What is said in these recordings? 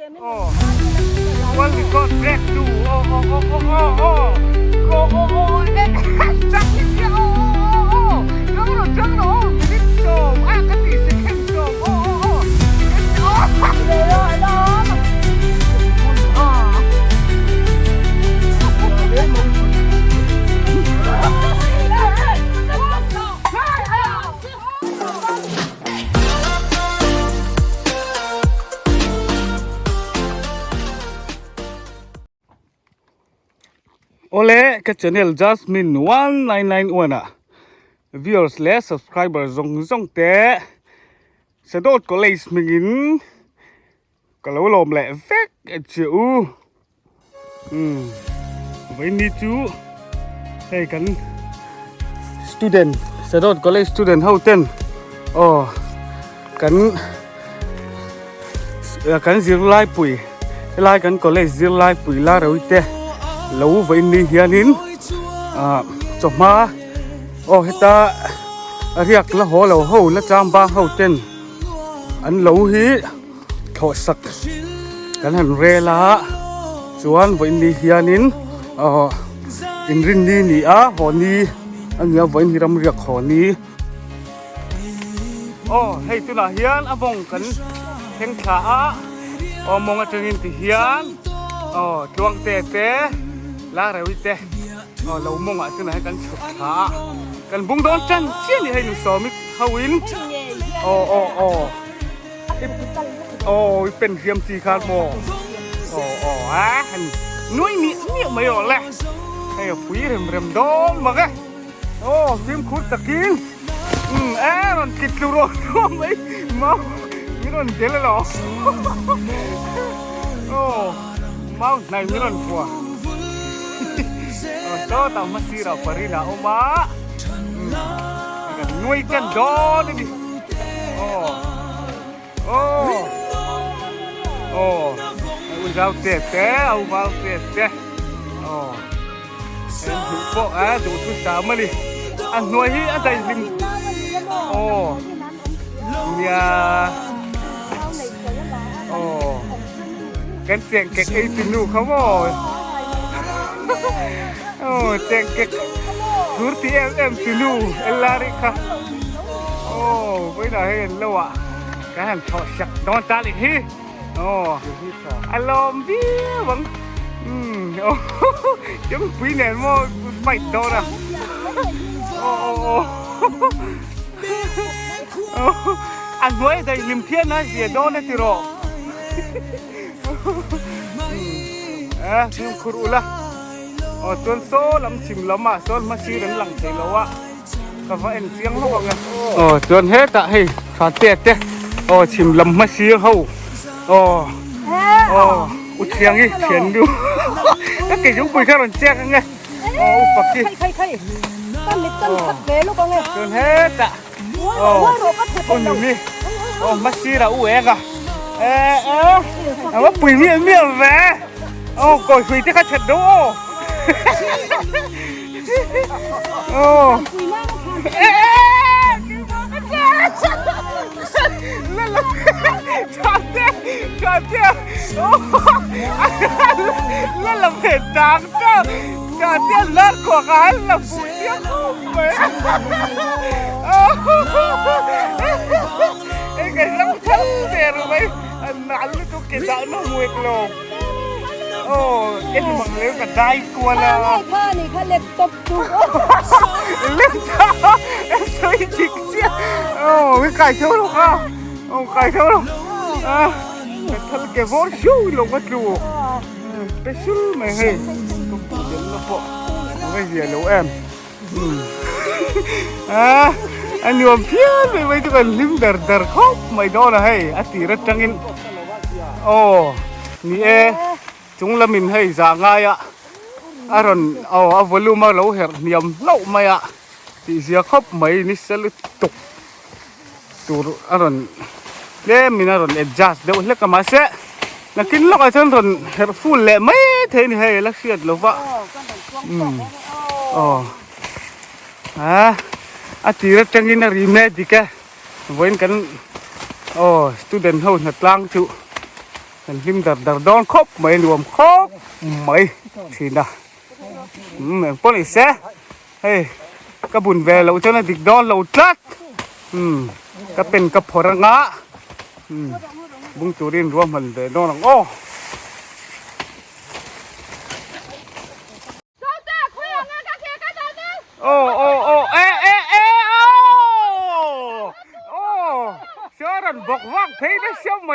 Oh, well, we got back to stuck in here. Jangan, minute song. Kati second song. Ole ke channel Jasmine 1991 viewers le subscriber zong te sadot ko leis mingin kalau lom le vek chu với ni chú hey kan student sadot college student houten kan zir lai pui lai kan college zir lai pui la rồi te lâu với ni hianin choma heta riak la ho lo ho la cham ba ho ten an lo hi tho sak kan han re la chuan với ni hianin in rin ni ni a ho ni anga với ni ram riak ho ni hei tu la hian abong kan theng tha a mong atengin ti hian chuang te la rồi te lâu mong ạ, thế này cần chụp thả cần bung đón chân chiên thì hay được sớm ít hawinเป็นเทียมสีขาดหมอnuôi miệng mấy ở lẹ hay là quý rầm đón mà cái phim khút tạc kín còn kịch lưu rồi đúng mấy mau mấy con thế là nó mau này mấy con của đó tao masih ra perina oma nuôi kan đó đi rau tete au rau tete em đủ bộ đủ thứ sáu mà đi ăn nuôi hi ăn đầy lim nhà cái tiền cái tin đủ không rồi tiền cái surti em tinu elarika với lại lâu ạ cái hàng thọ sặc đón ta đi hi alom đi vẫn chúng quý nền mô phải đâu nè anh nuôi đây liềm thiên á gì đó nè tiro nhưng khuru la tuần số làm chìm lắm mà số mà xí đến lặng thấy lâu á cả vợ em tiếng nó bằng tuần hết tại hay phá tiệt thế chìm lắm mà xí hậu út tiếng đi thiền du các cái chúng quỳ khác còn che nghe phật đi tuần hết ạ nhiều đi mà xí là u em à mà quỳ miệng về coi quỳ thế khác thật đúng không là phải đáng cơ cả tiền lớn của gái là phụ tiếc không vậy cái răng thân tiền rồi mấy nắn cái cái dạo nó nguyệt lồng em mà nếu cả đai cua là này khá lệch tập trung lệch sao em thấy chích chứ cái cài theo đâu không cài theo đâu cái thân cái vốn xíu lồng mất luôn cái xíu mày hay không tự nhiên nó bộ cái gì lâu em anh nhom phiền với mấy cái lim đờ khóc mày đó là hay tỉ rất trăng in nè chúng là mình hay giả ngay ạ rồi volume mà lâu hẹp niệm lâu mày ạ thì giờ khóc mấy ní sẽ lướt tục tụt rồi để mình rồi adjust đâu lấy cái máy sẽ là cái lúc ấy thân rồi hẹp full lệ mấy thế này hay là chuyện lâu vậy thì rất chẳng in là remake đi cái với cái student hậu nhật lang chịu กันริมดัดดอนครบไม่รวมครบไม่ทีน่ะปนอีเสเฮ้ยกระบุญเวลเราเจ้าหน้าดิกดอนเราจัดก็เป็นกระพรังะบุ้งจูรินรวมมันเดนอนโอ้โอ้โอ้โอ้เอโอ้เชื่อรันบอกว่าเพย์ได้เชื่อไหม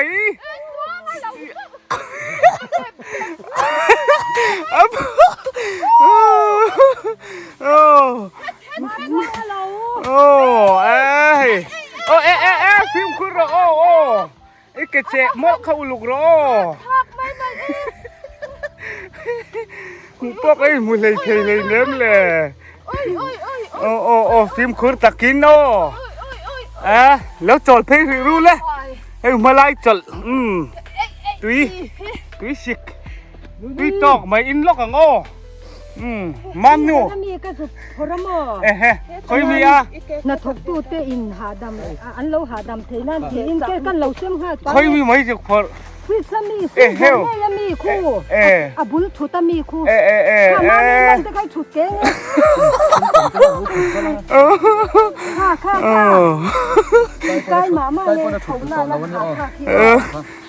โอ้เอ้ฟิล์มคุณรอโอ้ไอ้กระเจี๊ยบมอกเข้าลูกรอหูปอกไอ้มือเลยเทเลยเน้มเลยโอ้ฟิล์มคุณตะกินโน่แล้วจอดเพย์รู้เลยไอ้มาไล่จอดตุยสิกตุยตอกไม่อินล็อกอ่ะโง่มันนู่มีก็สุดพรมเคยมีอ่ะน่ะทกตู้เตอินหาดำอันเราหาดำเทนั่นเทอินแกกันเราเชื่อมห้าเคยมีไหมจุกพอฟิสมีคู่ยังมีคู่บุญถุตมีคู่ข้ามาไม่มันจะใครถุดเก่งค่ะใกล้หมามาเลยเขาหน้าแล้ว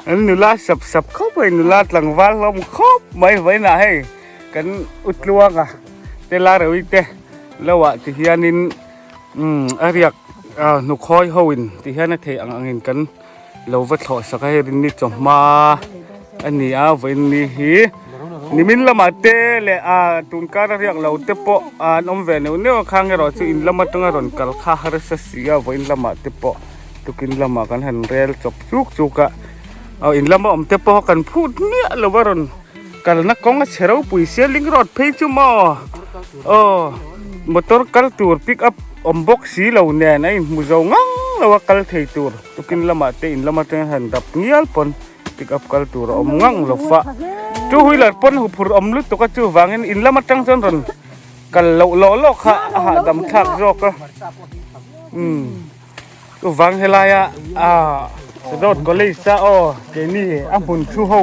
อันนุลาสับเข้าไปนุลาหลังวันลมครบไม่ไหวนะให้กันอุดลวงอ่ะเตลาเรวิเตแล้วว่าที่เฮียนินเรียกหนุคอยฮวินที่เฮียนั่นเทอังเงินกันเราวัดถอดสักให้รินนิจอมมาอันนี้วันนี้ฮีนิมินละมาเตเลตุนการเรียกเราเตปอน้องเวเนวเนี่ยข้างเราจะอินละมาตั้งรอนกัลข้าฮาร์สเสียวันละมาเตปตุกินละมากันหันเรียลจบจุกะเอาอินละมาเตปกันพูดเนี่ยละวารอนkalau nak kong serau puisi link road pay cuma motor kal tour pick up ombok si lau ne nai muzau ngang lawa kal thei tour tukin lama te in lama te handap ngial pon pick up kal tour om ngang lofa chu huilar pon hupur om lut to ka chu wangin in lama tang jon ron kal lo kha ha dam thak jok tu wang helaya sedot kolisa ke ni ampun chu ho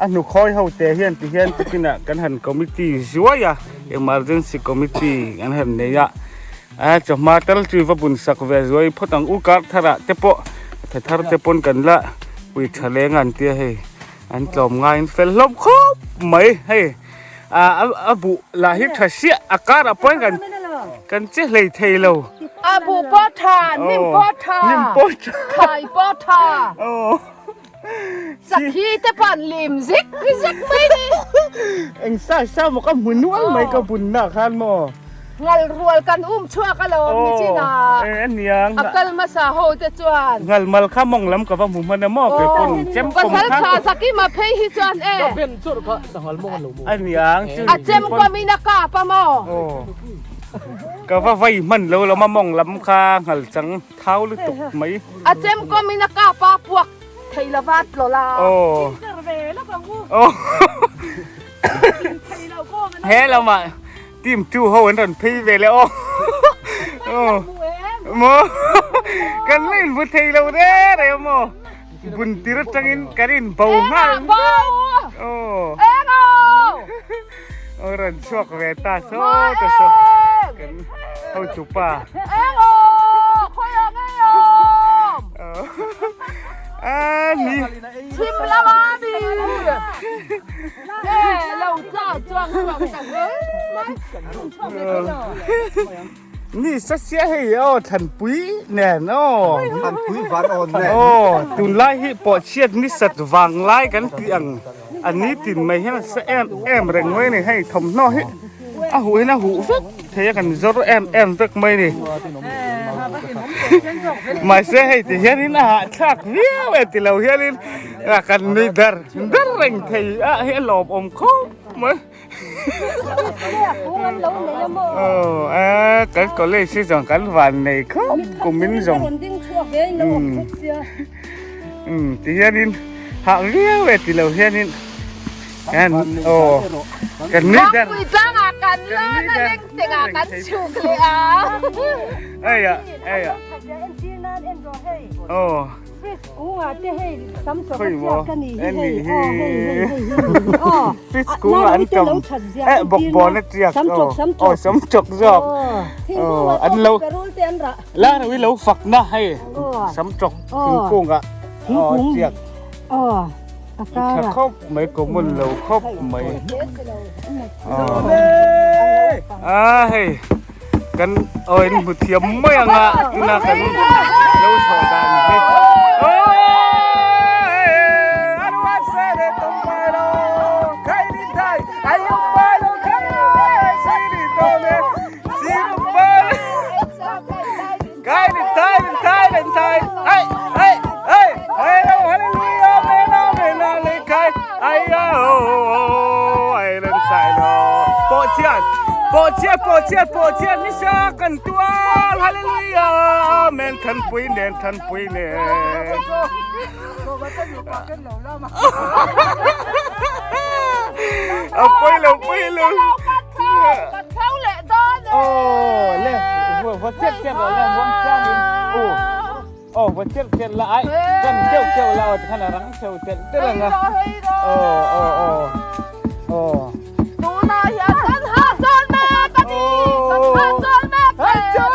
อันนุคอยเขาเตะเฮียนที่เฮียนที่กินกันหันคอมมิตี้ช่วยอ่ะ emergency committee กันหันเนี่ยจะมาตลอดชีวิตบุญสักเวรช่วยพอตั้งอุกาทาระเตปะแต่ทาระเตปนกันละวิทะเลงานเตี้ยให้อันจอมงานเฟลลบครบไม่ให้บุลาฮิทัศเสียอาการอะไรกันเจ๊เลยเทโลบุปผานิมปผาไข่ปผาสักทีแต่ปั่นลิมซิกไม่ดีเอ็งซ่ามันก็มุนวันไม่ก็บุญนักขันโมงัลรวลกันชั่วกันแล้วมิจินาอันยังอักลมาสาโฮจะจวนงัลมัลข้ามองล้ำกับว่ามุมันน่ะมอกเป็นคนเจ็มคมข้างสักทีมาเพย์ฮิจวนเป็นสุดก็สังหารมองอันยังเจ็มก็มีนักกาปะโมก็ว่าไว้มันเรามามองล้ำข้างหันจังเท้าหรือตกไหมเจ็มก็มีนักกาปะพวกไทยละวัดโลลาเฮ้เรามาทีมจูเขาเหมือนพี่ไปแล้วโมกันเล่นบุตรไทยเราเด้อเดี๋ยวโมบุญตีรถจังอินกันอินเบาหน้ารันช่วงเวตาโซ่ตัวโซ่กันเขาจุป่านี่ชิมละมาดิเราจ้าจ้างเราจังเลยนี่สักเสียให้ทันปุ้ยแน่นทันปุ้ยวันอ่อนแน่ตุนไล่ให้ปอดเชียดนี่สัตว์วางไล่กันเตียงอันนี้ติดไม่ให้มันแอมแรงไว้นี่ให้ทำน้อยหูนะหูฟักเทียกันจอดแอมฟักไม่นี่มาเสียให้ที่เฮียนี่นะชักเวียวที่เราเฮียนี่กันนี่ดาร์แรงที่เฮียหลบอมคบมั้ยกันก็เลยสิจังกันวันนี้เขากุมินจังที่เฮียนี่หาเวียวที่เราเฮียนี่กันกันนี่ดาร์จังกันแล้วนั่นเองแต่กันชุกเลยเอ้ย ฟิสกูอ่ะจะให้ซ้ำจบ เฮ้ย เจียกันนี่ เอ็นนี่ เฮ้อ๋อ ฟิสกูอันกำบอกบอลนะเจียกซ้ำจกจอกอันเราแล้ววิเราฝักหน้าให้ซ้ำจกถึงกุ้งอ่ะเจียกถ้าครบไม่ก็มันเราครบไม่เฮ้ยกันเอ้ยบุตรเทียมไม่ยังอ่ะนะกันเราสอนกันโอ้ยอันว่าเสด็จตรงไปโลใครดีใจใครยุบไปโลใครสิริโตเมสิริไปใครดีใจเฮ้ยเฮ้ยเฮ้ยเฮ้ยฮาเลลูยาเมนาเลยใครไอ้ยาโอ้ไอ้เรื่องใส่โลโปเชียนนิชากันตัวฮาเลลูยาเมนขันปุยเนเอาปุยเลยกัดเข้าแหละตอนโอ้เล่ว่าเจ็บแล้ววงจ้านี่โอ้ว่าเจ็บละไอ้กันเจ้าเราขนาดรังเจ้าเจ็บได้แล้วนะโอ้ดูหน่อยอย่ากันหาจนแม่กันนี่กันหาจนแม่กันเจ้า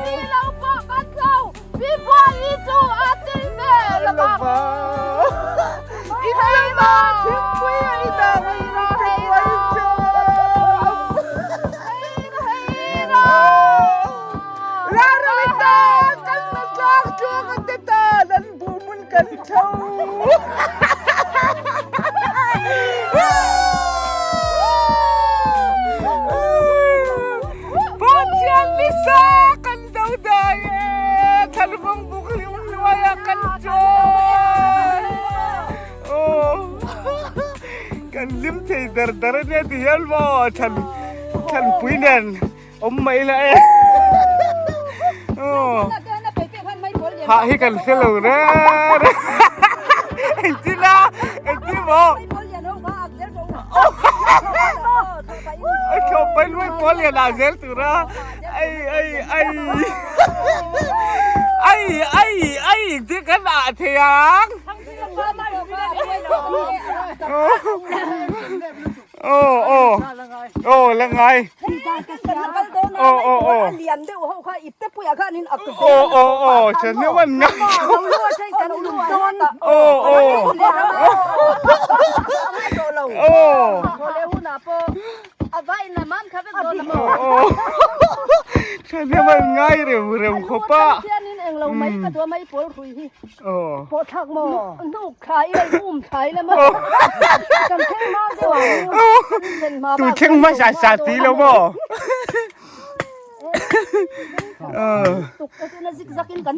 นี่เราบอกกันเข้าพี่พ่ออีจูอาติแม่ละบ้าอีไทยมาถึงคุยอีดาไม่รอให้เราลาเราไม่ตากันมาจากจูกันติตาดันบูมันกันเช่าลิซ่ากันดาวดายทันฟังบุคลิกมันวายกันจอยโอ้กันลิมที่ดาร์เนี่ยที่ยัลว่าทันปุยนันไม่ละโอ้หาให้กันเสลงนะไอ้จีน่าไอ้จีบอกเขาไปลุยบอลอย่าด่าเซลตัวนะไอ้ที่กันด่าเทียงโอ้แล้วไงเรียนได้ว่าเขาอิบแต่ปุยอาการนินอักเสบฉันนึกว่าไงโเอาไว้นะมันครับเป็นตัวละมั้งฉันเนี่ยมันง่ายเร็วเขาป้าเที่ยนี่เองเราไม่กระตัวไม่ปวดคุยที่ปวดทักหมอลูกขายอะไรอุ้มขายแล้วมั้งกันแข่งมากดีกว่าตูแข่งมาสาตีแล้วบ่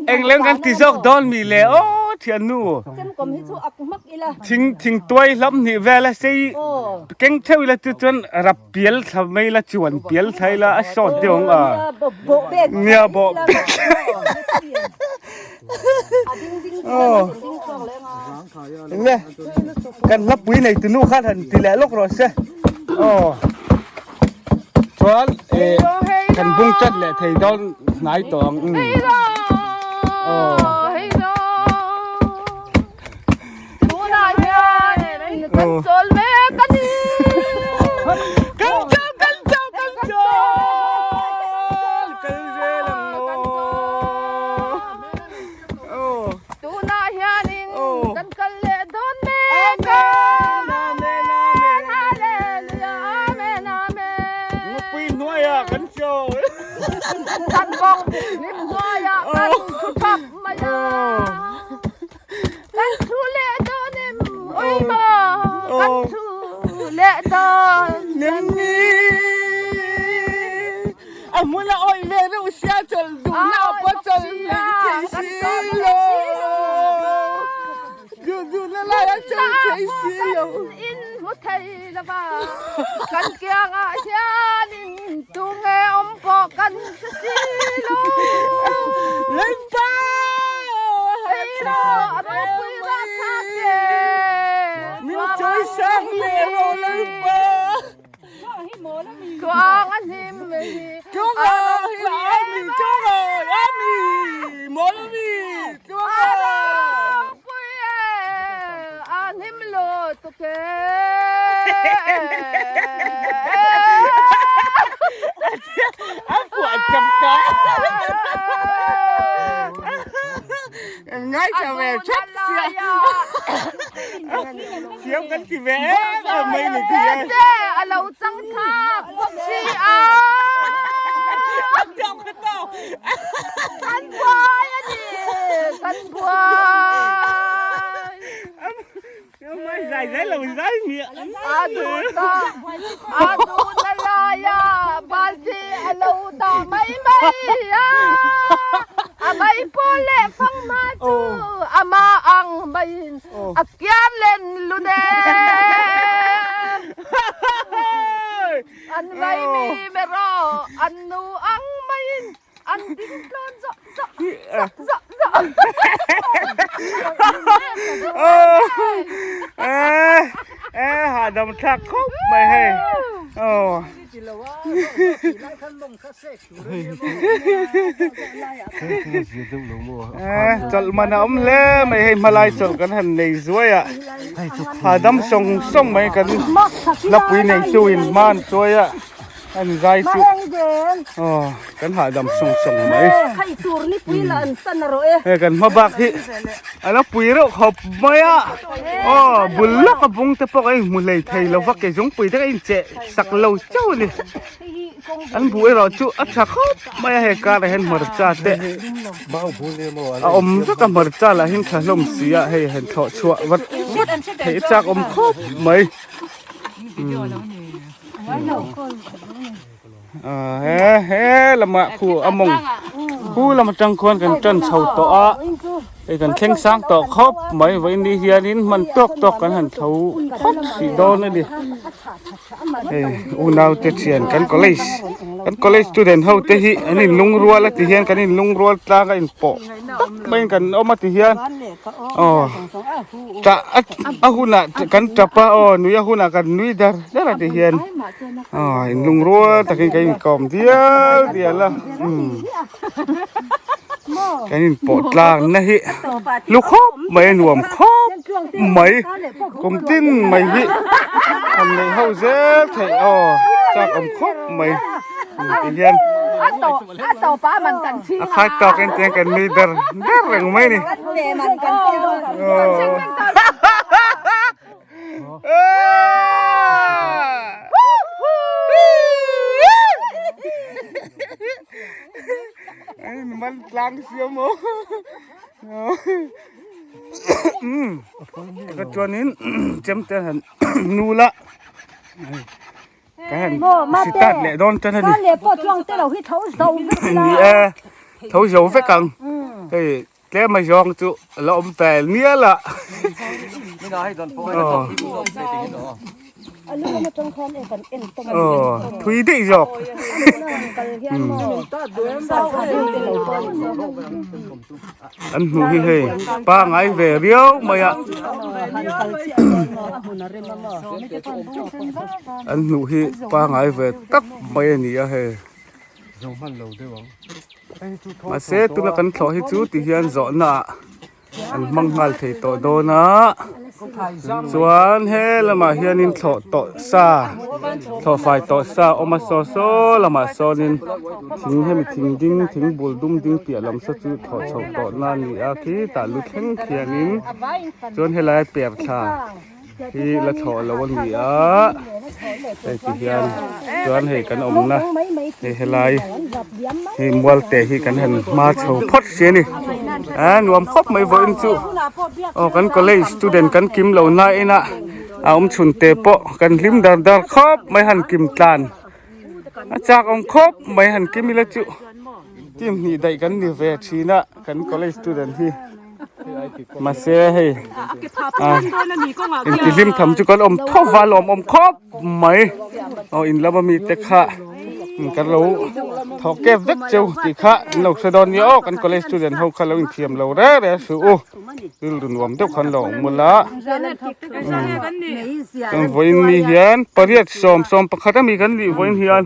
เอ็งเล่นกันที่ซอกดอนมีแล้วเทียนนู่ทิ้งตัวล้ำนี่เวลาสิเก่งเท่าไรตัวจนรับเปียลทำไมละจวนเปียลไทยละสอดเดียวเนี่ยบอกเนี่ยกันรับปุ๋ยในตัวนู่นข้าทันทีแรกโลกรอเสียชวนกันบุ้งจัดแหละไทยดอนนายตองกันโจลแม่กันนี่กันโจดูน่าเฮียนินกันกันเล่ดอนแม่กันฮาเลลูยาเมนาเมปีนน้อยอ่ะกันโจกันบงนิมน้อยอ่ะกันชุดทับมายากันทุเล่ดอนิมโอ้ยมากันทุเล่ดอนนี่อามุลาโอ้ยเล่รู้เสียจนดูน่าปวดจนเลยที่สิโลดูน่าละจนที่สิโลอินมุทัยละบ้ากันเกียงอาเซียนินตุงเออมปอกันสิโลเล่นป้าเฮ้ยโลอะไรคุยว่าทักเกมิวจอยสังเลโลเล่นป้ากวางอันนี้มีจุงอาฮิลามีจุงอาอามีโม เคปวดจับจ้าง่ายจะแววชัดเสียเสียงกันสิแววไม่หนึ่งทีเราจังท่าพวกชีอาเจ้าขึ้นเต้ากันบัวกันบัวไม่ใส่ใส่เมียอาดูนาลายาบาจีเราตาไม่ไม่พอเล่ฟังมาจูอามาอังไม่อักยานเล่นลุเดอันไม่มีเมรออันนูอังไม่อันดิ้นกันจะหาดำชักคบไม่ให้จดมาน้ำเล่ไม่ให้มาลายจดกันหันในสวยอ่ะหาดำส่งไม่กันนับวินในจุยมันสวยอ่ะอันใจจุกันหาดำส่งไหมกันมาบักที่อันนั้นปุ๋ยเราขอบไม่อ่ะบุญลักกับบุงแต่พวกไอ้มุเลยไทยเราฟักแกจงปุ๋ยแต่ไอ้เจ๊สักเราเจ้านี่อันบุยเราจุอัชขอบไม่ให้การเห็นมรดาเตะสักมรดาละเห็นขลุ่มเสียให้เห็นทอชัววัดให้จากขอบไม่ละมาคู่อมงคู่ละมาจังควรกันจนเฉาต่อไอ้กันแข่งสร้างต่อครบไม่ไว้นี่เฮียนินมันตกกันหันเฉาครบสีโดนนี่ดิอูนาวเตชียนกันก็เลยสตูเดนต์เฮาเตหิอันนี้ลุงรัวละที่เฮียนกันนี่ลุงรัวตากันปอไม่กันเอามาที่เฮียนจะหุ่นกันจับนุยหุ่นกันนุยดาร์ที่เฮียนลุงรัวตะกินกันกอมเดียวละกันนี่ปอดลางนะฮิลูกครบไม่หน่วมครบไม่กลมติ้นไม่ฮิทำในเฮาเจ๊ไทยจากครบไม่ที่เฮียนต่อป้ามันกันชี้ใครต่อกันเตียงกันมีเดอร์แรงไหมนี่มันกันมันล้างเสียโมก็จวนนี้เจ็มเตือนนูละกันสิตัดเละโดนจนนี่นี่เท้าโซ่เฟกังเฮ้ยแกมาจองจุเราอมแต่เนี้ยละทุยได้จอกอันหูเฮ้ยป้าไงเวเรียวมาอ่ะอันหูเฮ้ยป้าไงเวตักมาอย่างนี้เฮ้ยมาเสตุละกันขอให้จูติเฮียนจอนะอันมังงัลเทโตโดนะส่วนเฮละมาเฮียนินถอดต่อซาถอดไฟต่อซาออกมาโซโซละมาโซนินทิ้งให้มันทิ้งดิ้งทิ้งบุลดุมดิ้งเปียลำสักจุดถอดเฉาต่อนานี่อาคีตาลุแข็งเขียนินจนให้ลายเปียกชาที่ละถอดละวันนี้ไอ้ที่เฮียนจนให้กันอมนะให้ลายให้มวลเตะให้กันหันมาเฉาพดเสียนี่หน่วมครบไม่เวินจุกันก็เลยสตูเดนต์กันกิมเหล่านั้นนะชุนเตะปะกันลิมดาร์ครบไม่หันกิมตานจากครบไม่หันกิมมิละจุทีมนี้ได้กันนี่เวชีนะกันก็เลยสตูเดนต์ที่มาเสียให้กินลิมทำจุกันทอฟาลอมครบไม่อินแล้วมันมีเตะขะกันรู้ thọ kẹp rất châu thì khá lộc sơ đòn nhớกันก็เลยstudentเฮาคันเราเทียมเราเด้อสูโอ้คือรุ่นวมเจ้าคันเราหมดละวันนี้เฮียนปริยัติสอมประคัตมีกันดิวันเฮียน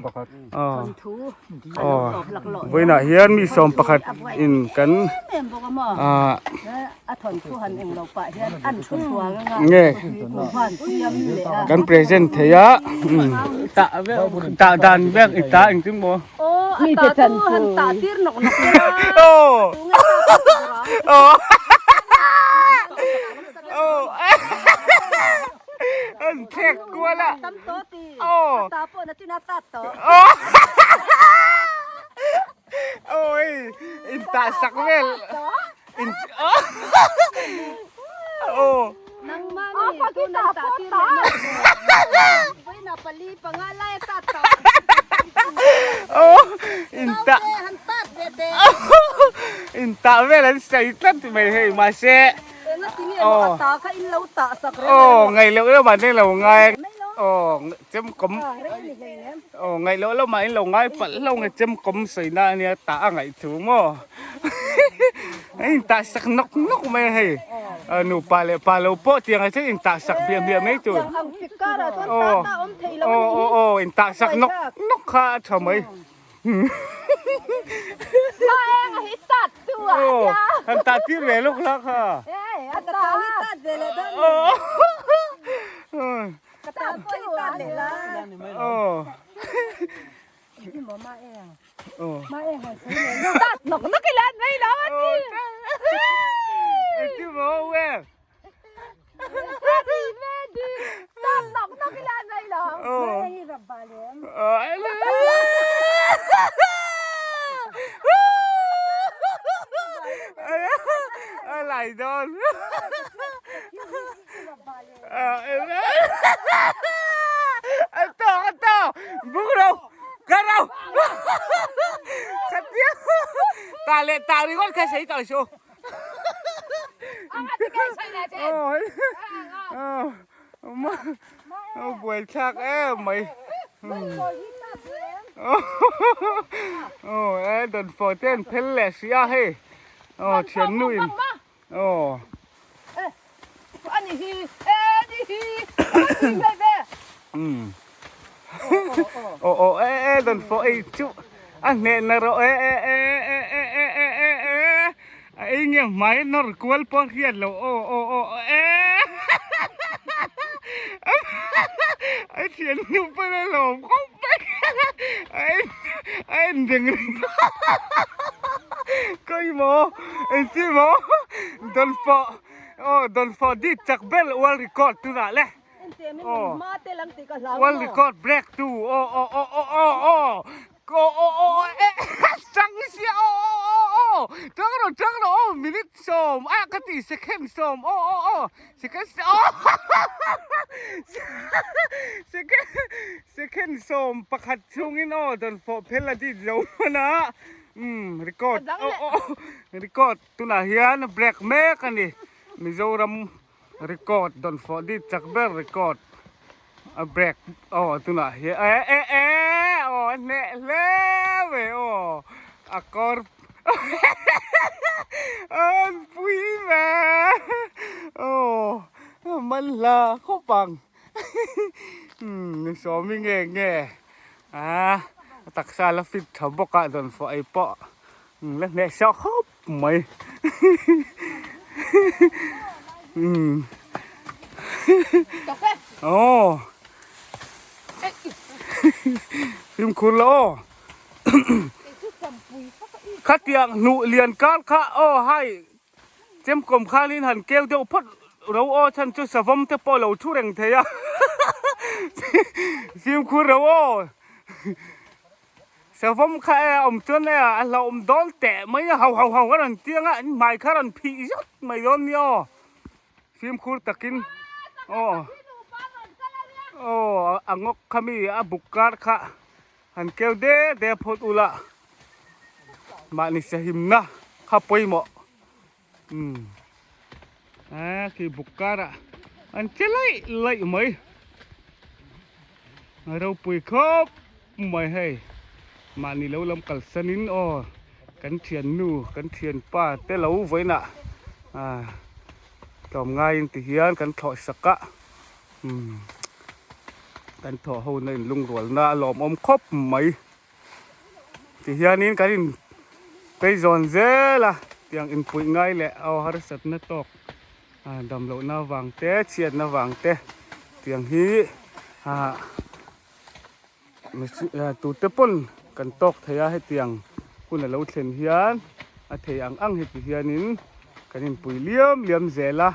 วันน่ะเฮียนมีสอมประคัตอินกันเงี้ยกันเพรสเซนต์เทียตาดันเบี้ยอีตาอิงจึงบ่มีแต่ฉันหันตาตีนกโอ้โอ้โอ้อันแขกกลัวละโอ้ตาปนที่หน้าตาโตโอ้ยอินตาสักเวลอินโอ้นางมานี่กูนางตาตีนไว้น่ะปลีปังอะไรตาโตโอ้อินตาอินตาเวลใส่ตัดไม่ให้มาเซ่โอ้ตาค่ะอินเราตาสักโอ้ไงแล้วมาเนี่ยเราไงโอ้จำกลมโอ้ไงแล้วมาเราไงปัดเราไงจำกลมใส่หน้าเนี่ยตาไงถูกมั้งไอ้ตาสักนกไม่ให้หนูปลาเราโป๊ะเตียงไอ้ที่อินตาสักเบียไม่จุดโอ้อินตาสักนกข้าทำไมมาเองฮิตัดตัวอันตาที่เรลูกลักค่ะอันตาฮิตัดเลยด้านกระตาฮิตัดเลยล่ะที่หมอมาเองมาเองให้ซื้อเลยตัดหนกนักกีฬาไม่หรอที่หมอเว้ยดีตัดหนกนักกีฬาไม่หรอไม่รับบาเลียมอะไรโดนต่อบุกเรากันเราสัตย์ตาลีก่อนแค่ใช้ต่อชูมาป่วยชักไม่โอ้โดนฝนเต้นเพลเลสยาให้เทียนนุ่ยอันนี้ฮีนี่เบ้โดนฝนจุอันเนี่ยนะเราไอ้เงี้ยไม่นรกวลพอเฮียนเราไอ้เทียนนุ่มไปเลยหลงเข้าไปไอ้ดึงก็อีโมไอ้ที่โมโดนฟอดีจากเบลวอลรีคอร์ดตัวนั้นแหละวอลรีคอร์ดเบรกตัวจังสิจังเรามินิสอมกติเซคันด์สอมเซคันด์เซคันด์สอมประคัดช่วงนี้โดนฟอเพลดีเจ้านะรีคอร์ดรีคอร์ดตัวนั้นเฮียนเบรกเมกันดิมิโซรัมรีคอร์ดโดนฟอดีจากเบลรีคอร์ดเบรกตัวนั้นเฮียเนี่ยเล่เว้ยกอร์ปุยแม่มันละเข้าปังสอมีเง่ตักซาลฟิตทบกะโดนฝอยเปาะแล้วเนี่ยชอบครับไหมพิมคุณล้อข้าเตียงหนูเรียนการข้าให้เจ้มกลมข้าลินหันเกลียวเดียวพัดเราฉันจะสะวมเทปเราทุเรงเทียพิมคุณเราสะวมข้าจนเนี่ยเราโดนแตะไม่เห่ากันเตียงไม่ข้ารันพียศไม่โดนเนี่ยพิมคุณตะกินงกขมีบุกการข้าหันเกลียวเดพอดอุละมานิสหิมนะข้าไปหมดคือบุกการะอันเจริญเลยไหมเราไปครับไม่ให้ มานี่แล้วลำกัลสนินอ้อกันเทียนนูกันเทียนป้าแต่เราไว้น่ะจอมง่ายยังติเฮียนกันถอดสักกะกันถอดหูในลุงรวลน่ะหลอมอมครบไหมติเฮียนี้กันไปจอนเจล่ะเตียงอินปุยง่ายแหละเอาหาร์สัตน่ะตอกดำเหลาหน้าวางเตะเชียดหน้าวางเตะเตียงฮีตูเตปนกันตอกเทียให้เตียงคุณเราเช่นเฮียนเทียงอังให้เฮียนินกันอินปุยเลี้ยมเจล่ะ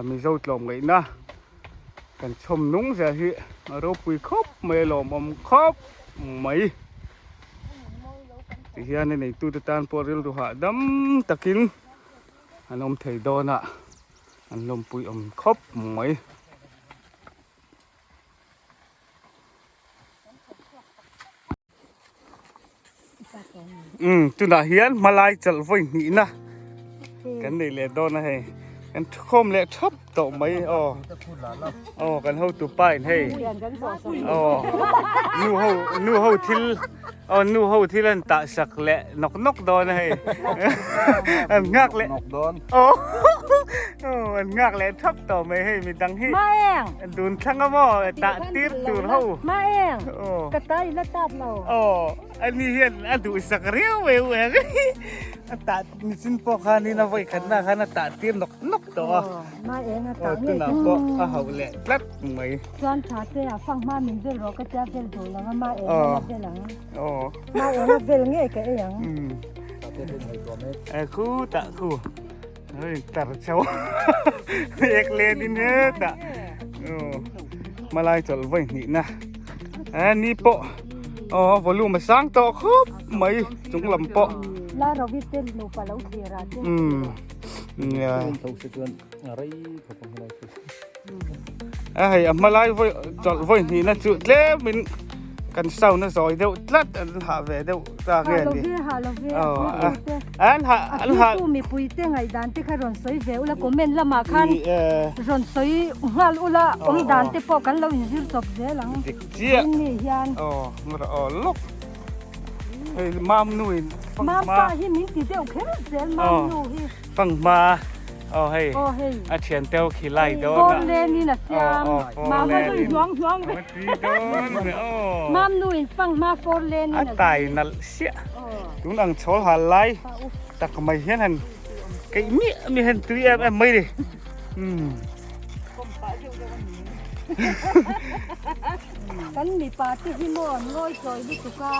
มีเจ้าตลอมไงนะกันชมนุ่งเสียฮีเราปุยครบไม่หลอมอมครบไม่เฮียในตูตะตานปอริลดูหาดำตะกินอันอมเทยดอนะอันลมปุยอมครบไม่ตุน่าเฮียนมาลายจัลไว้นี่นะกันในเลดอนะให้กันคมเละทับต่อไหมกันเฮาตัวป้ายให้นูเฮาทิลนูเฮาทิลันตะสักเละนกดอนให้อันงักเละนกดอนอันงักเละทับต่อไหมให้มีดังให้มาเอง ดูนทั้งก็บ่ตะตีดตูเฮามาเองกระต่ายละตัดเราอันนี้เฮียนดูสักเรียวเว้ยตานี่สินพอคานี่นะไว้ขันหน้าขันตาเตี้ยนกตัวมาเองตาเนี่ยตัวน่ะก็เอาแหละพลัดไหมจวนชาเตะฟังมามินเวลก็จะเวลดูแล้วมาเองเวลหลังมาเองเวลเงี้ยก็เองคู่ตาคู่เฮ้ยตาเช้าเอกเลดินเนตามาลายจอดไว้นี่นะอันนี้โปวอลลุ่มมาสร้างต่อครับไหมจงลำโปลาเราวิเตลนูปะเราเทียราเจเนี่ยต้องเชื่ออะไรเขาต้องอะไรให้มาลายไว้จอดไว้นี่นะจุดเล่มินกันเศร้านะซอยเดียวลัดหาเวเดียวตาเงี้ยนี่อันหามีปุยเตงไงดันที่ขรอนสวยเวลแล้วก็เมนละมาคันรอนสวยงาลุละดันที่พอกันเราอินซิลจบเจหลังนี่ยันลูกมามนุ่ยมามป้าที่มิ้นตีเดียวแค่เจลมามนุ่ยฟังมาให้อาเชียนเต้าขี้ไล่โดนนะเลนี่นะจ๊ะมาไม่ต้องย่องมามนุ่ยฟังมาโฟนเลนี่นะตายนั่นเสียตุนังโชว์หาไล่แต่ก็ไม่เห็นหันไก่มีเห็นตัวไม่ดิกันมีปาที่ที่มอนลอยจอยดิสุกา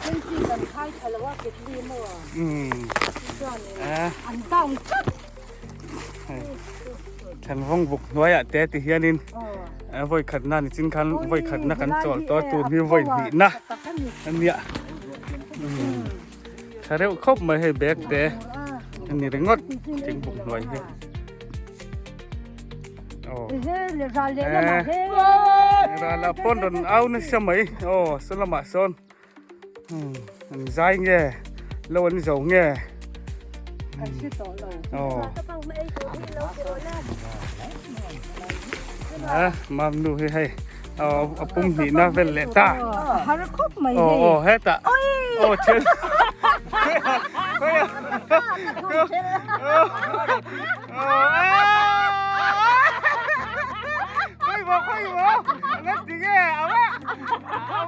เป็นที่กันค่ายทะเลว่าเก็บดีมั่วอันต้องฉันว่องบุกน้อยอ่ะแต่ที่เฮียนินไว้ขัดหน้านี่จริงคันไว้ขัดหน้ากันจอดตัวตูนนี่ไว้หนีนะอันเนี้ยถ้าเร็วครบมาให้แบกแต่อันนี้ได้งดจริงบุกน้อยให้ราปนโดนเอาในสมัยสลามาซอนอันใจเงี้ยแล้วอันเจ้าเงี้ยมาดูให้เอาปุ่มหีน่าเป็นเลต้าฮาร์คบไหมเฮต้าเชิญบอกค่อยบอกงั้นจริงเอา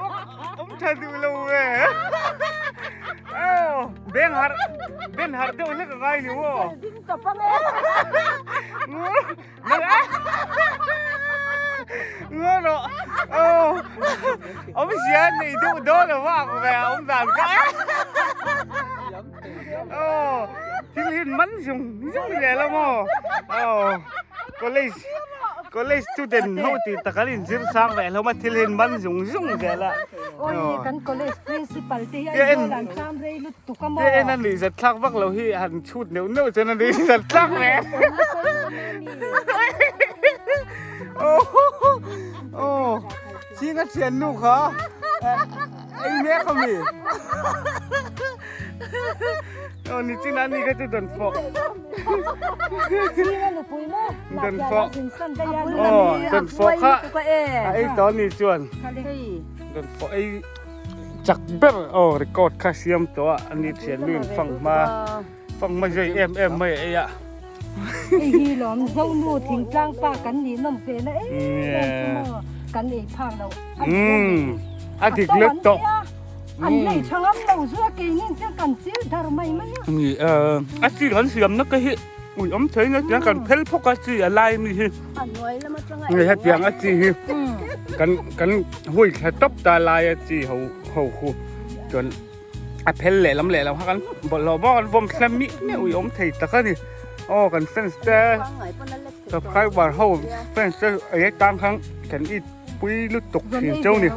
ผมจะดูเลยเบนฮาร์เดี๋ยวเล็กอะไรนี่วะจับปังเงี้ยเนาะไม่เสียนี่ดูโดนหรือว่าแมวด่านกันที่เห็นมันยุ่งเลยแล้วมั้งก็เลยสตูเดนต์เขาติดตะการินซิร์ฟสร้างแหวนแล้วมาที่เห็นมันยุ่งเสียละกันก็เลย principal ที่ให้ดูหลังซ้ำเลยลุตุกมอนั่นนี่จะทักวักเราที่หันชุดเนื้อจะนั่นนี่จะทักแหวนชี้ก็เชียนลูกเขาไอ้แม่เขามีนี่จริงนะนี่ก็จะโดนฟอกโดนฟอกโดนฟอกค่ะไอ้ตอนนี้ชวน กันพอไอ้จักเบอร์เรคคอร์ดคาเซียมตัวอันนี้เสียงลื่นฟังมาใจไม่ไอ้อะไอ้ฮีหลอมเจ้าหนูทิ้งกลางป่ากันนี่น้ำเฟนะเอ๊ะกันเองพังเราอันที่เล็กตกอันนี้ช่างเราสัวกินนี่จะกันซิลทำไมไม่นี่อันที่หันเสียมนักก็ฮิอุ้ยใช้นะอย่างกันเพลพกอันที่อะไรนี่ฮินี่ฮะอย่างอันที่ฮิกันหุ้ยแค่ตบตาลายอันที่เขาคู่จนอันเพลเละล้ำเละแล้วฮะกันบอกเราบอกกันวงแซมมี่เนี่ยอุ้ยไทยตะกันนี่กันเฟนสเตอร์สะพายว่าเขาเฟนสเตอร์ไอ้ตามครั้งกันอีปุ้ยลุกตกเสียงเจ้านี่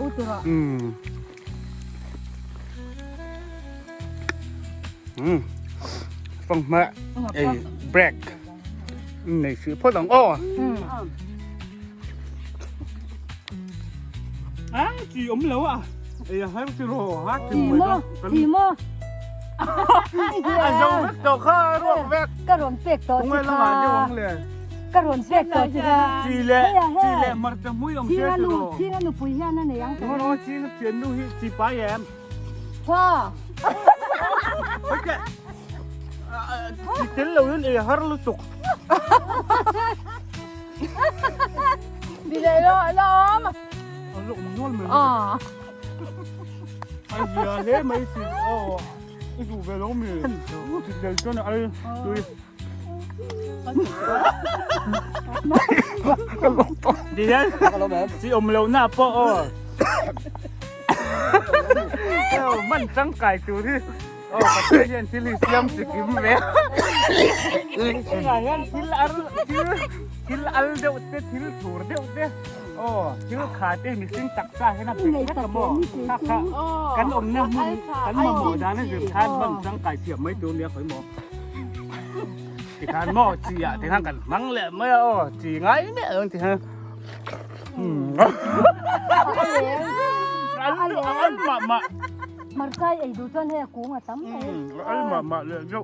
ฟังมาไอ้แบล็กในชื่อพ่อหลวงจีอมแล้วอ่ะไอ้ให้มันจะรอฮักจีโมไอ้เจ้าตัวข้าร่วงแบกกระโดดเปียกตัวจีค่ะกระโดดเปียกตัวจีค่ะจีเล่มาจะมุ้ยอมเชื่อตัวที่นั่นหนูปุยย่านั่นเองโอ้โหจีนเขียนดูจีป้ายแอมพ่อโอเคจีเต็นเราเนี่ยฮาร์ลุตุกดีเลยล้อมลูกมันนวลเหมือนไอ้เหี้ยเล่ไม่สิไอ้ดูเวลามีจีเดี๋ยวจนไอ้ดูดีนะจีอมเราหน้าพ่อมันตั้งไก่ตัวที่ประเทศยันซิลิเซียมสกิมเว้ยยันทิลอัลเดวเตทิลถูร์เดวเตทิลขาเตมิสิงตักซ่าให้นับเป็นแค่กระบอกค่ะกันอมน้ำมันกันมาหมอด้านนั้นคือทานมันตั้งไก่เสียบไม่ตัวเลี้ยงหอยหมอที่ทานหม้อจีอ่ะที่ทานกันมั้งแหละไม่จีไงเนี่ยที่ฮะอันมาใจไอ้ดูจนให้กูมาตั้มเลยอันมาเลยเจ้า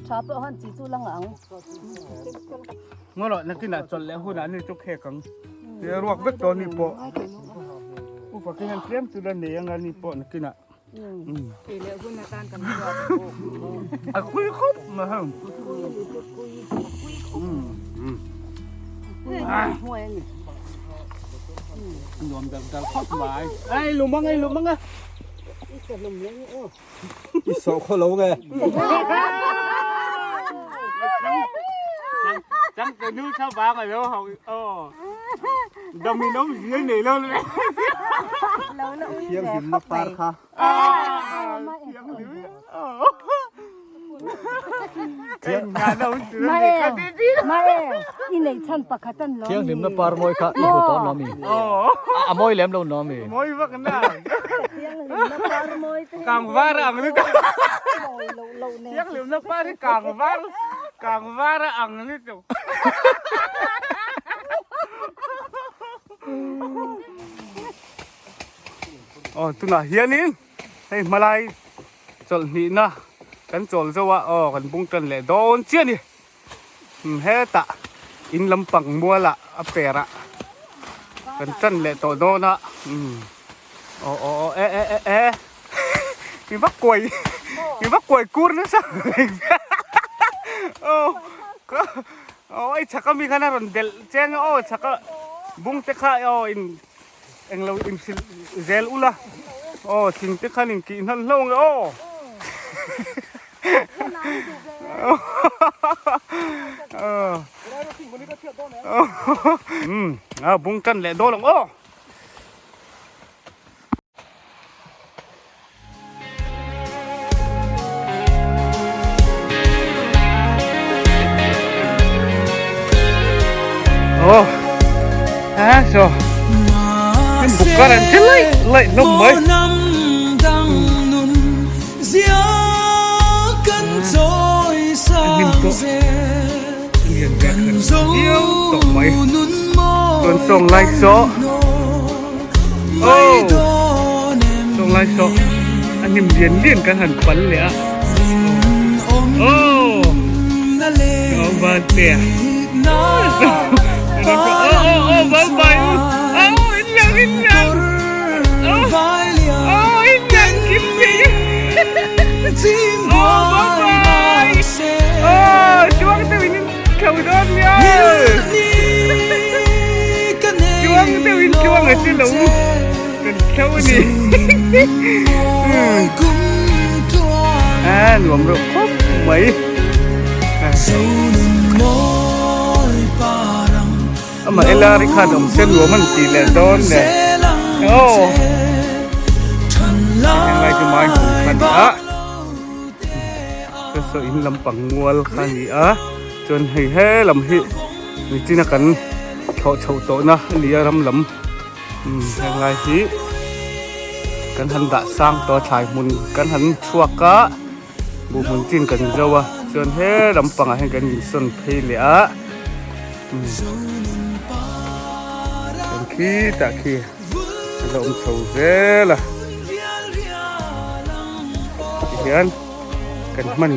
ชอบเอาหันจีจูหลังงั้นเหรอนักกินอ่ะจนแล้วหุ่นอันนี้จุกแค่กังเดี๋ยวรวกเวทตัวนี้ปะอุปกรณ์เตรียมตัวนี้ยังไงนี่ปะนักกินอ่ะตีเลี้ยวหุ่นมาตานกันอ่ะคุยครบมาฮะห่วยรวมกันครบหมายไอ้ลุงมั้งอ่ะอีสองคนรู้ไงจังตัวนู้นชาวบ้านอะไรแล้วเขาดมิโนเยอะหน่อยแล้วเลยเที่ยงหินมาปาร์ค่ะเที่ยงงานเราไม่อีไหนฉันปะขัดล้อเที่ยงหินมาปาร์มวยค่ะอีกตัวน้องมีมวยเลี้ยมเราน้องมีมวยว่ากันนะกางวาระอังนี่เที่ยงหินมาปาร์ที่กางวาระอังนี่จ้ะตุน่าเฮียนินให้มาลายจนนี่นะกันจนจะว่ากันบุ้งกันเลยโดนเชี่ยนี่เฮตะอินลำปังมัวละอเประกันจันเลยโตโดนะมีวักกวยกูนะสักไอ้ชักก็มีขนาดเดลเจ้งชักก็บุ้งเตะข้าอินเอ็งเราอินเซลอุละสิ่งเตะข้านิ่งกินนั่นลงบุ้งกันเลยโดนลงso bukaran jelai lại nông mới tuần sông lai số sông lai số anh nhìn liền cả hẳn bắn lẽ và tè bye bye in lang chuang te win khâu don nha chuang te win chuang ở trên lầu cần khâu nè nuông rồi khóc mấy mà ella ri khan om sen nuông mình tì lệ don nè lại cho mai khan á so in lam pang mual khan ni á chon hei he lam hi ni china kan thọ chau to na ni ram lam lại hi kan han da sang to thai mun kan han chuak ka bu mun chin kan zawa chon he lam pang a hen kan in son phei le a kan khi ta khi lo om chau ze la hian kan man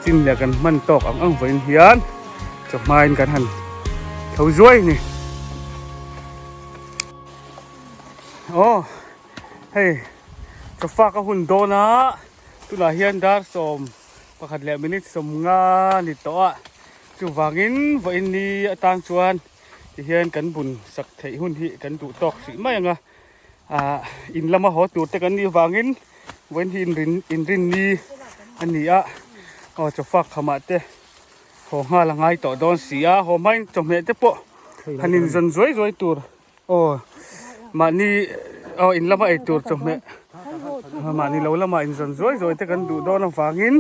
chin le kan man tok ang vein hian chok mai kan han thâu ruồi nè hey cho pha ka hun do na tu la hian dar som pakhat le minute som nga ni to a chu wangin vein ni atang chuan ti hian kan bun sak thei hun hi kan tu tok si mai anga in lama ho tu te kan ni wangin vein hi in rin ni ani a cho pha khama te ho nga la ngai to don sia ho main chom me te po hanin zon zoi tur ma ni in lama ai tur chom me ma ni lo lama in zon zoi te kan du don wangin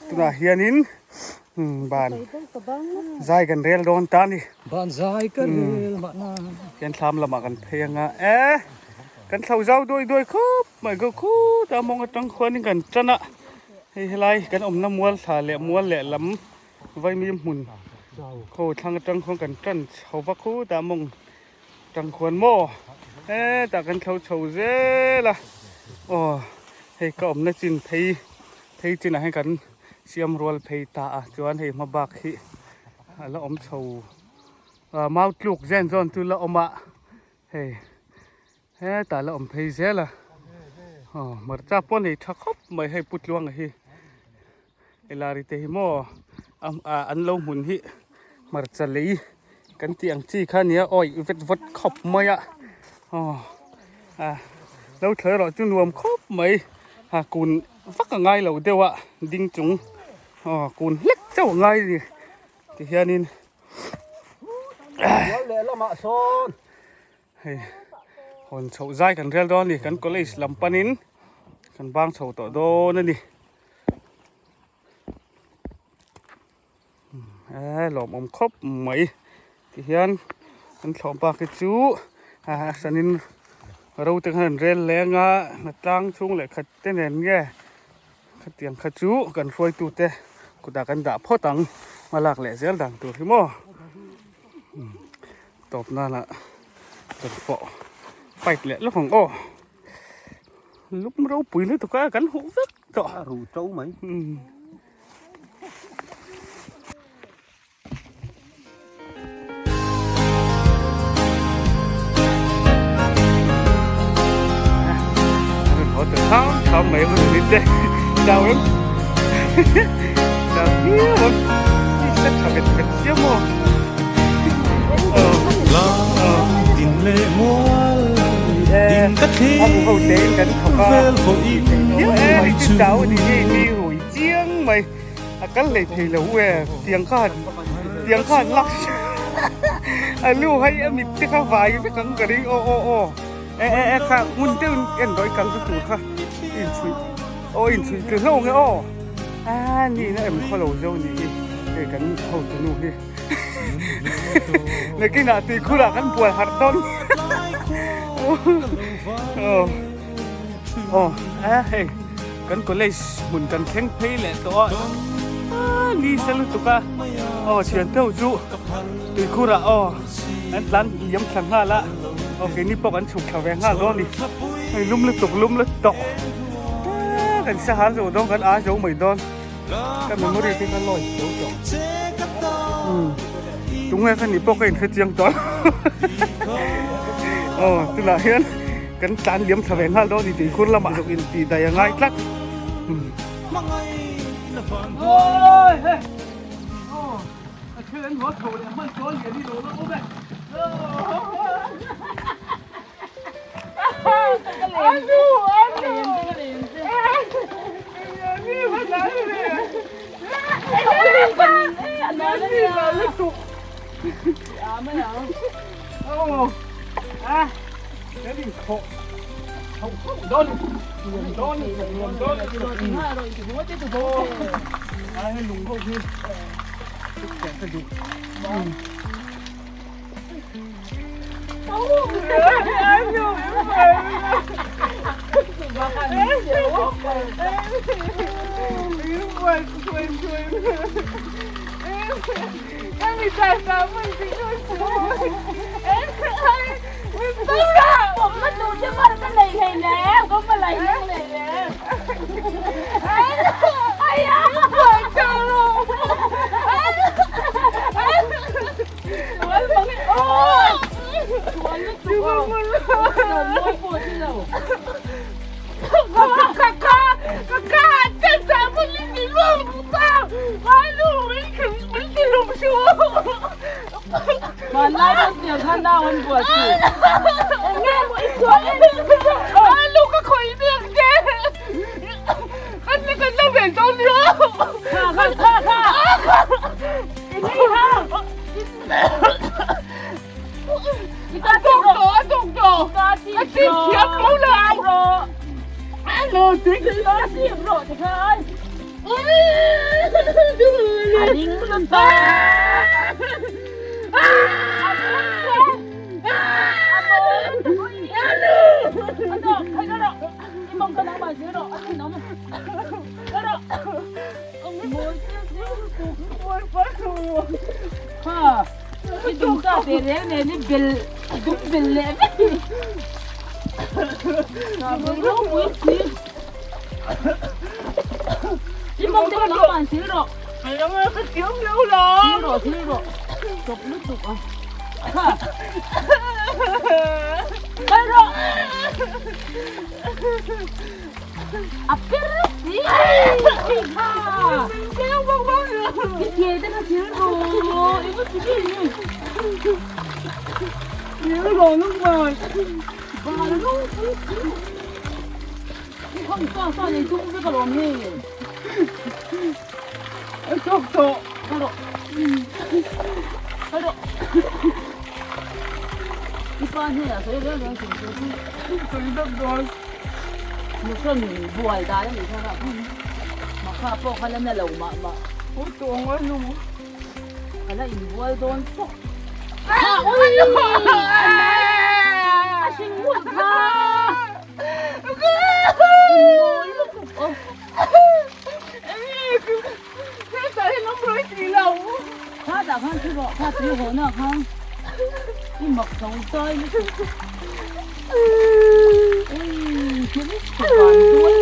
tuna hianin ban zai kan rel don ta ni ban zai kan rel ma na hian thlam lama kan phenga kan thau zau doi khop mai go khu ta mong atang khon kan chana hei helai kan om na mual tha le mual le lam vai mi mun kho thang atang khon kan tran chau va khu ta mong tang khon mo ta kan thau chau ze la hei ka om na chin thei chin a hai kan siam rol phei ta chuan hei ma bak hi la om chau mau tluk zen zon tu la oma hei ta la om phei ze la mar cha pon hi thakop mai hei putluang hi elari te hi mo an lo mun hi mar cha lei kan tiang chi kha nia oi vet vot khop mai lo thler ro chu nuam khop mai kun vak ngai lo dewa ding chung kun lek chau ngai ni ti hianin le la ma son hei hon chau zai kan rel don ni kan college lampanin kan bang chau to do na ni lom om khop mai ti hian kan thlom pa ke chu sanin ro te kan rel lenga na tang chung le khat te nen nge khat tiang khat chu kan roi tu te ku da kan da photang malak le zel dang tu hi mo top na la top fo phải lẽ lúc hồng lúc rau bùi nó tụi cá cắn hũ rất to rù trâu mấy họ tự tháo mẹ của mình đi đây chào em chào nhiều lắm rất là biệt xíu mà tin lệ mual tin cắt khí hậu tế cắn không vel vội mày chứ cháu đi hồi chiêng mày cắn lệ thì là huề tiếng khan lắc lưu hay em bị tiếc khá vài với cắn cái đi khá muốn tiêu em nói cắn cái tủ khá in suy từ lâu nghe nhìn nó em khó lâu dâu nhỉ để cắn hậu từ nụ đi này cái nào thì khu là cắn buồn hạt don hey kan college mun kan kheng phei le to ni salu tuka chian teu chu tu khura an plan yam thang ha la okay ni pok an chuk thaweng ha lo ni lum le to kan sa ha zo dong kan a zo mai don kan memory ti kan loi zo tung nghe kan ni pok kan chiang to tu la hian kan tan liam thaweng ha lo ni ti khur lama zo in ti dai ngai tlak phản โอ้ยเฮ้ยโอ้เชิญหัวโถเนี่ยมันโจนเหรียญที่หนูแล้วโอ้ยอันดูนี่ภาษาเลยอันนั้นนี่เราลูกตุกไม่เอาโอ้อ่ะเดี๋ยวดิเขาโดนให้ลุงเขาคือแขนกระดูกโอ้ยอยู่ไม่มีใจสามมันจริงด้วยไม่ได้ผมมันดูจะมันก็เลยแล้วก็มาไหลเลยแล้วไอ้ยาเปิดเจอวันบังโอ้วันนี้ตัวมันเลยปวดที่เราข้าจะสามคนลิ้นมีลูกเปล่าว่าลูกมันกินลูกชูมันไล่เดี๋ยวท่านดาวมันปวดสิแง่ไอ้สวยลูกก็คอยเรื่องแกอันนี้ก็ต้องเปลี่ยนตัวเดียวค่ะอีนี่ค่ะอีตาตกโตตาจีเขียวเขาเลยโลจิกโลจิกโลจิกค่ะอันนี้มันตาIdumsa tere ne ni bel idum belle Kabelo muisi Imong de la man siro Ay lang ka tiyong laula Siro Stop lu tu ah Ha Pero Apir si Ha Kaya bang Kaya na siro Ibu sige ni Nhớ rồi nước ngoài Bà nó không sao nhìn chung với cả lòm nè Chốc chộ Thôi độ Đi qua thế là thấy rất là chỉnh chú Thấy rất rồi Một lần buổi đá mình sao nào Mà khá bộ khá lên là lầu mà Ôi tổ quá luôn Khá là in buổi đôn phốc Ôi Xin buồn tha Thế tại nó mới chỉ lâu Tha đã khăn chứ bộ Tha tí hồn nào không Đi mọc sống tơi Ôi Chứ biết của bạn đuôi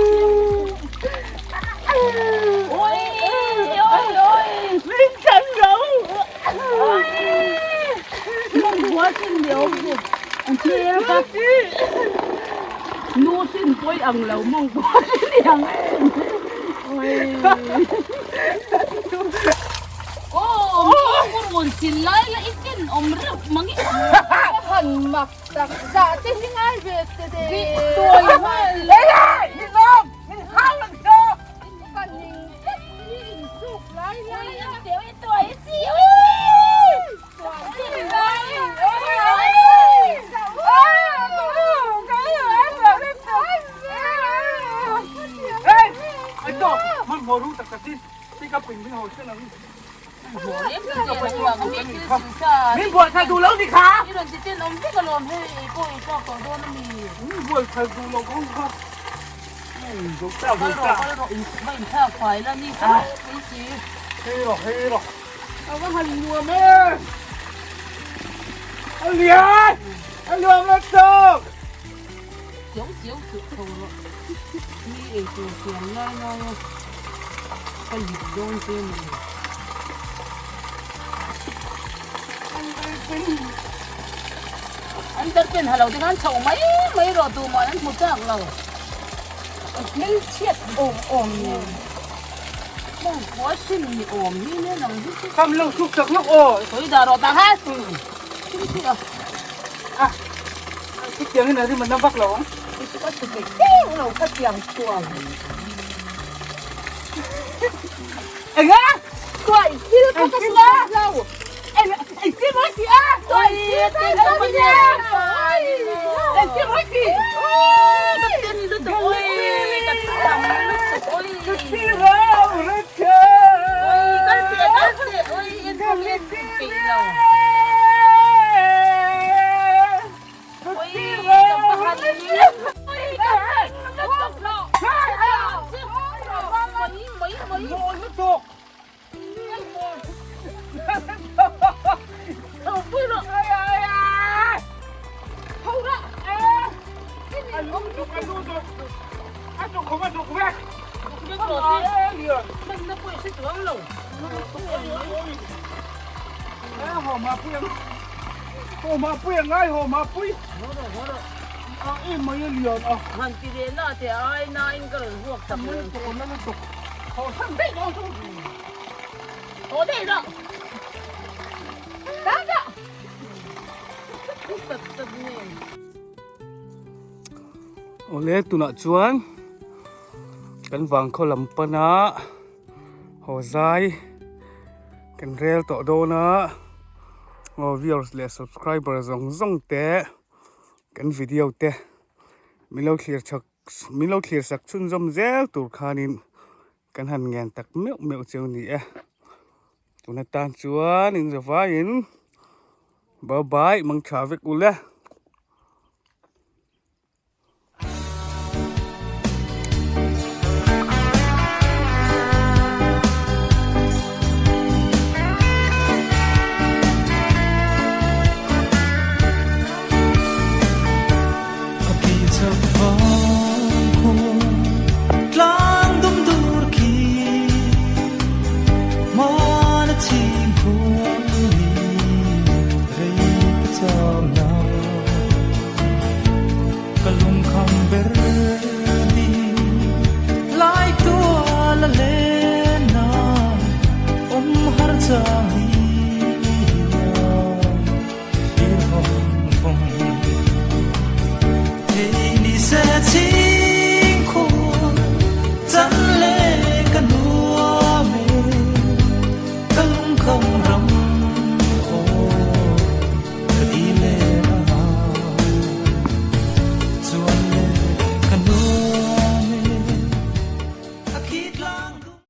Ôi Linh chân gấu Ôi Mong quá xin điều Anh chị em ta Nô xin tôi ẩn lẩu mong quá xin điều Ôi Ồ Mong muốn xin lại là ít tin Ông rực mong ít Hẳn mặc đặc dạ tên những ai về Vì tôi mà Lấy lại Nhìn không Mình khao lần cho Còn nhìn chất nhìn sụp lại Ôi anh tiểu ấy tuổi xíu Toàn tin lạiมันหัวรู้ตักกะทิที่กับปิ่นที่หัวเชื่อเราหัวเล็บก็ไปตัวมันมีคือสื่อสารมีบวชใครดูแล้วดิคะนี่เราจะเต้นอมที่กระโลมให้ปุ้ยพ่อของโดนมีบวชใครดูเราก็ค่ะดูเจ้าดูเจ้าไม่แพ้ไฟแล้วนี่ก็ไม่ซีเฮ้ยหรอกเอาว่าหันหัวแม่เอาเหรียญเอาเหรียญมาโจกเจียวสุดโตแล้วนี่เอตัวเสียงง่ายก็หยิบโดนเต็มอันจะเป็นฮัลโหลที่นั่นเฉาไม่รอตัวมันนั้นหมดจากเราไม่เฉียดโอ่งเนี่ย Có xin thì ổn như thế nào chứ. Cầm lông chụp sực lúc ồ. Thôi giờ rồi bà hát. Cái tiếng này thì mình đang bắt lỗ. Có sự cái tiếng nào có tiếng chuồng. Anh á. Tuổi chưa có cái lâu. Em chưa nói gì á. Tuổi chưa tiếng đâu bây giờ. Em chưa nói gì. Cái tiếng gì lúc ôi. Cái tiếng Đi đâu ra chơi. ôi yên không yên kỵ đâu. Ôi cầm bà hạt đi. Ôi cầm lọ. Mấy. Ngồi nó thuộc. Ôi rồi. Không đó. Anh không chụp anh luôn rồi. Anh chụp không anh chụp về. Biết rồi thế. Mình nó quay sẽ trưởng lầu. Hồ mà quyên ngay hồ mà quyên. Im mấy liền à. Hoàn thì đến đó thì ai nói cái rồi ruột sầm rồi. Nó tục. Hồ thằng đấy đâu. Ở đây đó. Đó đó. Tập nè. Ô lê tụ nọ chuan. Kan vàng khô lầm pa na. Hồ dài. Kan rel tọ đô na. Ô viewers le subscriber zong te. Kan video te. Milo clear sak chun zom zel tur khanin. Kan han ngen tak mèo chiu ni e. Tụ na tan chuan in za va in. Bye bye mang traffic ule.